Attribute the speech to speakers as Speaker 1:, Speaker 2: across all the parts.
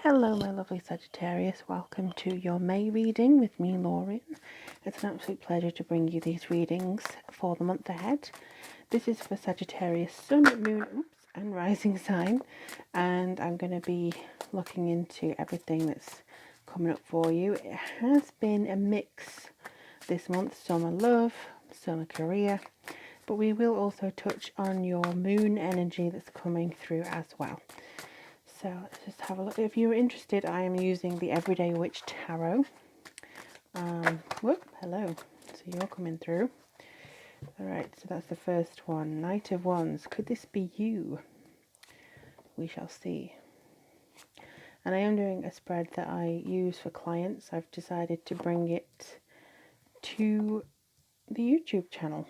Speaker 1: Hello my lovely Sagittarius, welcome to your May reading with me, Lorien. It's an absolute pleasure to bring you these readings for the month ahead. This is for Sagittarius Sun, Moon, and Rising sign, and I'm going to be looking into everything that's coming up for you. It has been a mix this month, some are love, some are career, but we will also touch on your moon energy that's coming through as well. So let's just have a look. If you're interested, I am using the Everyday Witch Tarot. Hello. So you're coming through. Alright, so that's the first one. Knight of Wands. Could this be you? We shall see. And I am doing a spread that I use for clients. I've decided to bring it to the YouTube channel,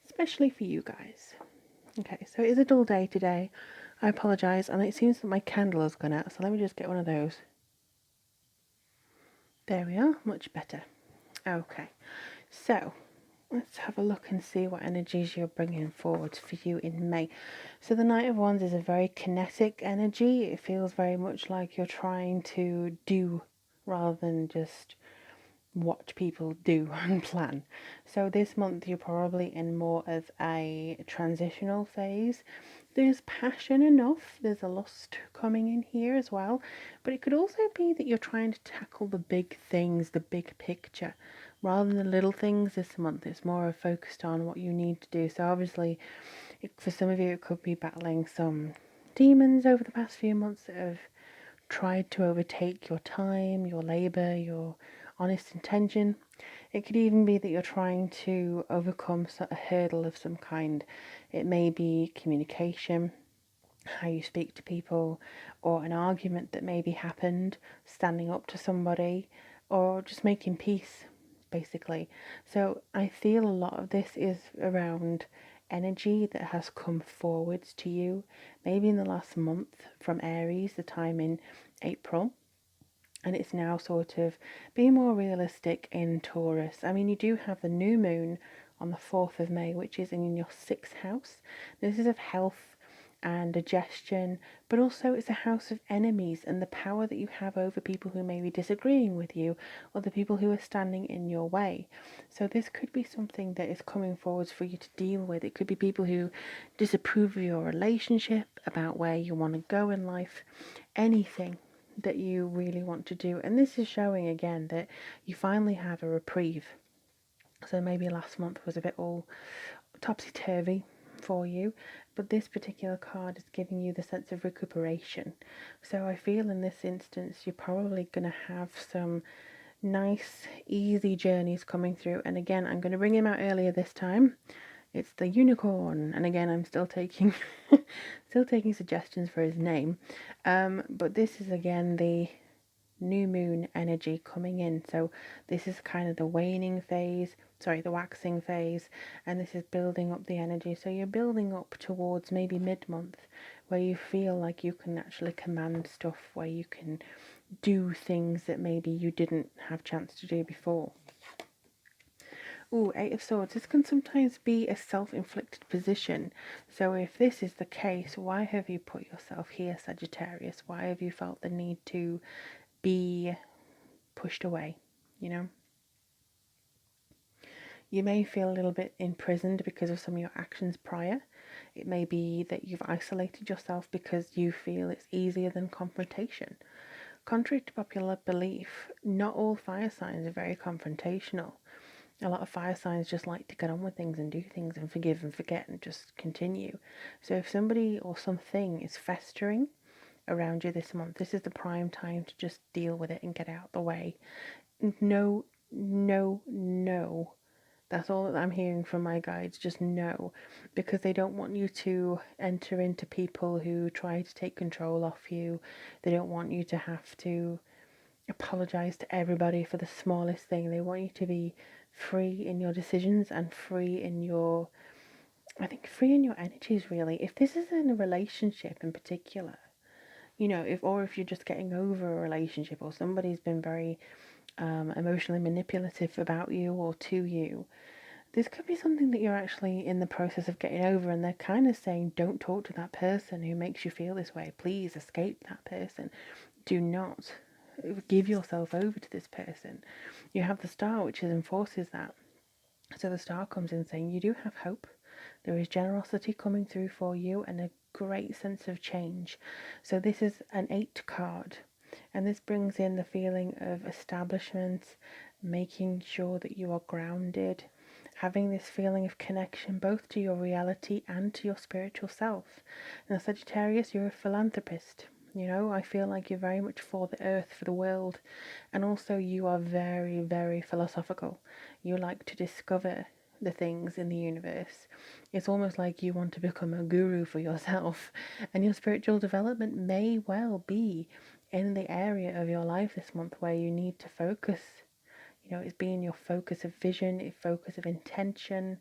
Speaker 1: especially for you guys. Okay, so it is a dull day today. I apologise, and it seems that my candle has gone out, so let me just get one of those. There we are, much better. Okay, so let's have a look and see what energies you're bringing forward for you in May. So the Knight of Wands is a very kinetic energy. It feels very much like you're trying to do rather than just watch people do and plan. So this month you're probably in more of a transitional phase. There's passion enough, there's a lust coming in here as well, but it could also be that you're trying to tackle the big things, the big picture, rather than the little things this month. It's more focused on what you need to do. So obviously, for some of you, it could be battling some demons over the past few months that have tried to overtake your time, your labour, your honest intention. It could even be that you're trying to overcome a hurdle of some kind. It may be communication, how you speak to people, or an argument that maybe happened, standing up to somebody, or just making peace, basically. So I feel a lot of this is around energy that has come forwards to you, maybe in the last month from Aries, the time in April. And it's now sort of being more realistic in Taurus. I mean, you do have the new moon on the 4th of May, which is in your 6th house. This is of health and digestion, but also it's a house of enemies and the power that you have over people who may be disagreeing with you or the people who are standing in your way. So this could be something that is coming forwards for you to deal with. It could be people who disapprove of your relationship, about where you want to go in life, anything that you really want to do. And this is showing again that you finally have a reprieve. So maybe last month was a bit all topsy-turvy for you, but this particular card is giving you the sense of recuperation. So I feel in this instance you're probably going to have some nice easy journeys coming through. And again, I'm going to bring him out earlier this time. It's the unicorn, and again I'm still taking suggestions for his name, but this is again the new moon energy coming in. So this is kind of the waxing phase, and this is building up the energy. So you're building up towards maybe mid-month where you feel like you can actually command stuff, where you can do things that maybe you didn't have chance to do before. Ooh, Eight of Swords. This can sometimes be a self-inflicted position. So if this is the case, why have you put yourself here, Sagittarius? Why have you felt the need to be pushed away, you know? You may feel a little bit imprisoned because of some of your actions prior. It may be that you've isolated yourself because you feel it's easier than confrontation. Contrary to popular belief, not all fire signs are very confrontational. A lot of fire signs just like to get on with things and do things and forgive and forget and just continue. So if somebody or something is festering around you this month, this is the prime time to just deal with it and get out the way. No. That's all that I'm hearing from my guides. Just no, because they don't want you to enter into people who try to take control off you. They don't want you to have to apologize to everybody for the smallest thing. They want you to be free in your decisions and free in your energies, really. If this is in a relationship in particular, you know, if you're just getting over a relationship, or somebody's been very emotionally manipulative about you or to you, this could be something that you're actually in the process of getting over, and they're kind of saying, don't talk to that person who makes you feel this way. Please escape that person. Do not give yourself over to this person. You have the star, which enforces that. So the star comes in saying you do have hope. There is generosity coming through for you and a great sense of change. So this is an 8 card. And this brings in the feeling of establishment, making sure that you are grounded, having this feeling of connection both to your reality and to your spiritual self. Now, Sagittarius, you're a philanthropist. You know, I feel like you're very much for the earth, for the world. And also you are very, very philosophical. You like to discover the things in the universe. It's almost like you want to become a guru for yourself. And your spiritual development may well be in the area of your life this month where you need to focus. You know, it's being your focus of vision, a focus of intention.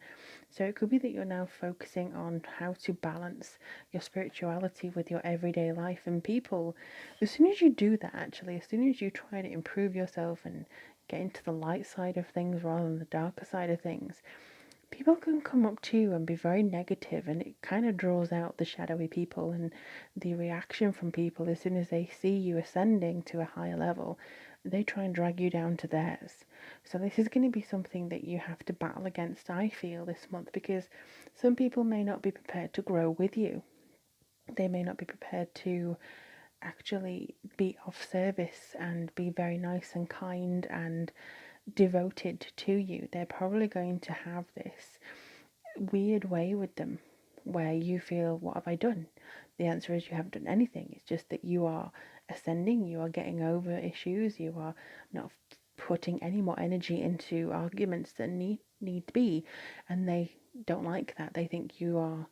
Speaker 1: So it could be that you're now focusing on how to balance your spirituality with your everyday life. And people, as soon as you do that, actually, as soon as you try to improve yourself and get into the light side of things rather than the darker side of things, people can come up to you and be very negative, and it kind of draws out the shadowy people, and the reaction from people as soon as they see you ascending to a higher level, they try and drag you down to theirs. So this is going to be something that you have to battle against, I feel, this month, because some people may not be prepared to grow with you. They may not be prepared to actually be of service and be very nice and kind and devoted to you. They're probably going to have this weird way with them where you feel, what have I done? The answer is you haven't done anything. It's just that you are ascending, you are getting over issues, you are not putting any more energy into arguments that need to be, and they don't like that. They think you are,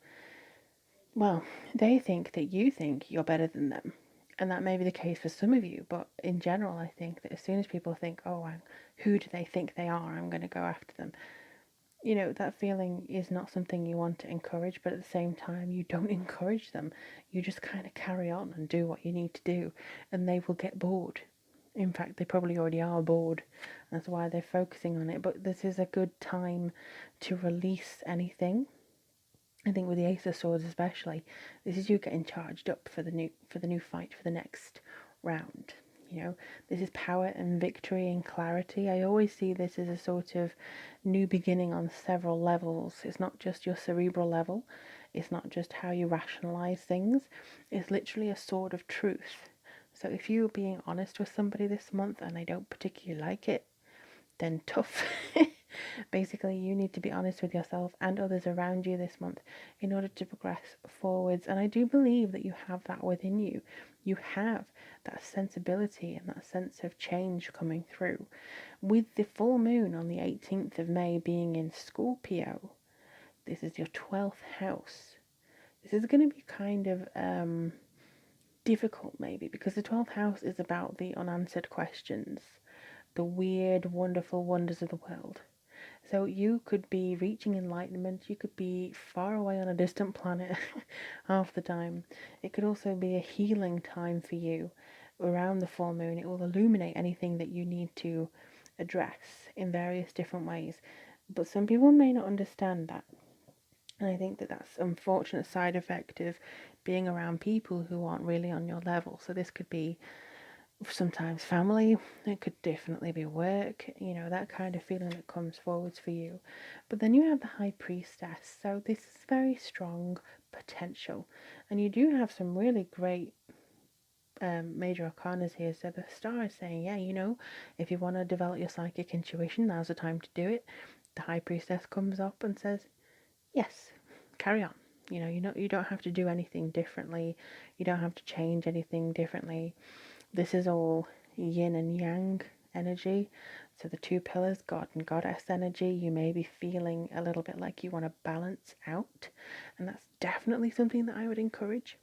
Speaker 1: well, they think that you think you're better than them. And that may be the case for some of you, but in general, I think that as soon as people think, oh, who do they think they are? I'm going to go after them. You know, that feeling is not something you want to encourage, but at the same time, you don't encourage them. You just kind of carry on and do what you need to do, and they will get bored. In fact, they probably already are bored. That's why they're focusing on it. But this is a good time to release anything. I think with the Ace of Swords especially, this is you getting charged up for the new fight, for the next round. You know, this is power and victory and clarity. I always see this as a sort of new beginning on several levels. It's not just your cerebral level. It's not just how you rationalize things. It's literally a sword of truth. So if you're being honest with somebody this month and they don't particularly like it, then tough. Basically, you need to be honest with yourself and others around you this month in order to progress forwards. And I do believe that you have that within you. You have that sensibility and that sense of change coming through. With the full moon on the 18th of May being in Scorpio, this is your 12th house. This is going to be kind of difficult maybe, because the 12th house is about the unanswered questions, the weird, wonderful wonders of the world. So you could be reaching enlightenment, you could be far away on a distant planet half the time. It could also be a healing time for you around the full moon. It will illuminate anything that you need to address in various different ways. But some people may not understand that. And I think that that's an unfortunate side effect of being around people who aren't really on your level. So this could be sometimes family, it could definitely be work, you know, that kind of feeling that comes forwards for you. But then you have the High Priestess, so this is very strong potential, and you do have some really great major arcanas here. So the star is saying, yeah, you know, if you want to develop your psychic intuition, now's the time to do it. The High Priestess comes up and says, yes, carry on. You don't have to do anything differently. You don't have to change anything differently. This is all yin and yang energy. So the two pillars, God and Goddess energy, you may be feeling a little bit like you want to balance out. And that's definitely something that I would encourage.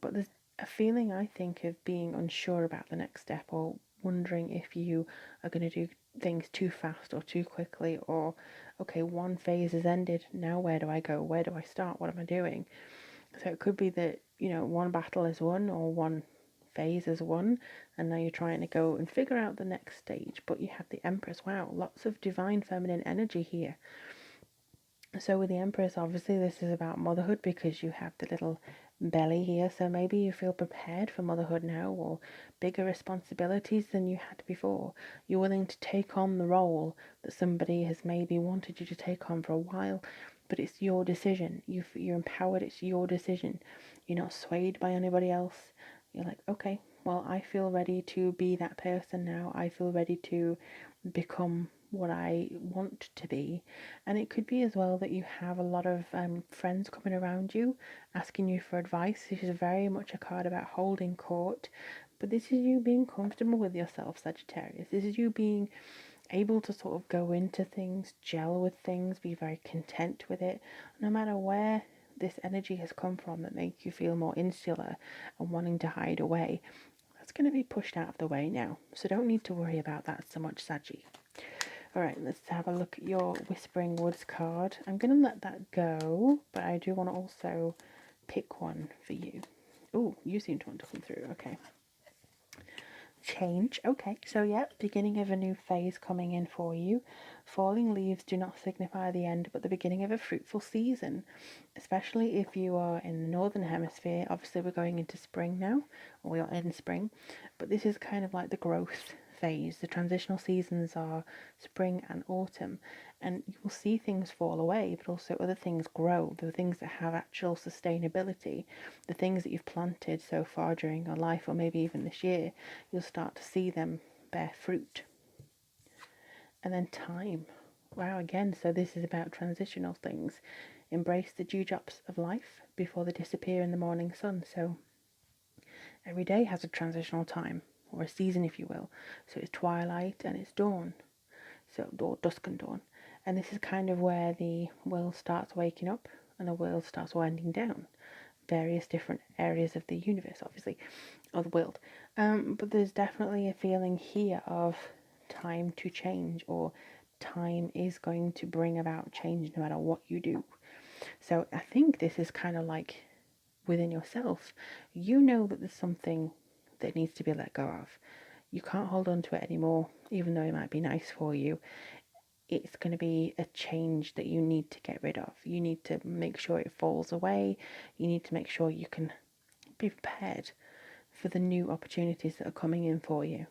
Speaker 1: But there's a feeling, I think, of being unsure about the next step, or wondering if you are going to do things too fast or too quickly, or, okay, one phase has ended, now where do I go? Where do I start? What am I doing? So it could be that, you know, one battle is won, or one phase is won, and now you're trying to go and figure out the next stage. But you have the Empress. Wow, lots of divine feminine energy here. So with the Empress, obviously this is about motherhood because you have the little belly here. So maybe you feel prepared for motherhood now, or bigger responsibilities than you had before. You're willing to take on the role that somebody has maybe wanted you to take on for a while, but it's your decision. You're empowered. It's your decision. You're not swayed by anybody else. You're like, okay, well, I feel ready to be that person now. I feel ready to become what I want to be. And it could be as well that you have a lot of friends coming around you asking you for advice. This is very much a card about holding court, but this is you being comfortable with yourself, Sagittarius. This is you being able to sort of go into things, gel with things, be very content with it, no matter where this energy has come from that makes you feel more insular and wanting to hide away. That's going to be pushed out of the way now, so don't need to worry about that so much, Saggi. Alright, let's have a look at your Whispering Woods card. I'm going to let that go, but I do want to also pick one for you. Oh, you seem to want to come through. Okay. Change. Okay, so yeah, beginning of a new phase coming in for you. Falling leaves do not signify the end, but the beginning of a fruitful season, especially if you are in the northern hemisphere. Obviously, we're going into spring now, or we are in spring, but this is kind of like the growth phase. The transitional seasons are spring and autumn, and you will see things fall away, but also other things grow. The things that have actual sustainability, the things that you've planted so far during your life, or maybe even this year, you'll start to see them bear fruit. And then time. Wow, again, so this is about transitional things. Embrace the dewdrops of life before they disappear in the morning sun. So every day has a transitional time, or a season, if you will. So it's twilight and it's dawn. So dusk and dawn. And this is kind of where the world starts waking up and the world starts winding down. Various different areas of the universe, obviously, or the world. But there's definitely a feeling here of time to change, or time is going to bring about change no matter what you do. So I think this is kind of like within yourself. You know that there's something that needs to be let go of. You can't hold on to it anymore, even though it might be nice for you. It's going to be a change that you need to get rid of. You need to make sure it falls away. You need to make sure you can be prepared for the new opportunities that are coming in for you.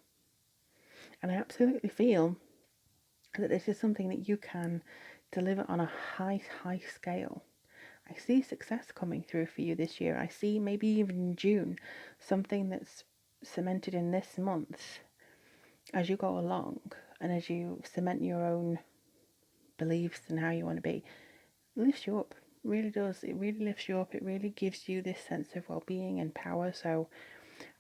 Speaker 1: And I absolutely feel that this is something that you can deliver on a high scale. I see success coming through for you this year. I see maybe even in June, something that's cemented in this month as you go along, and as you cement your own beliefs and how you want to be, lifts you up. It really does. It really lifts you up. It really gives you this sense of well-being and power. So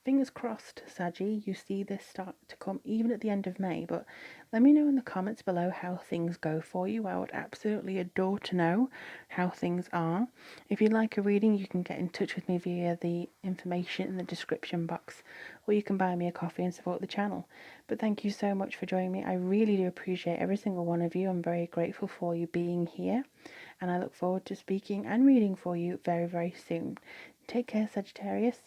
Speaker 1: fingers crossed, Saggi, you see this start to come even at the end of May. But let me know in the comments below how things go for you. I would absolutely adore to know how things are. If you'd like a reading, you can get in touch with me via the information in the description box, or you can buy me a coffee and support the channel. But thank you so much for joining me. I really do appreciate every single one of you. I'm very grateful for you being here, and I look forward to speaking and reading for you very, very soon. Take care, Sagittarius.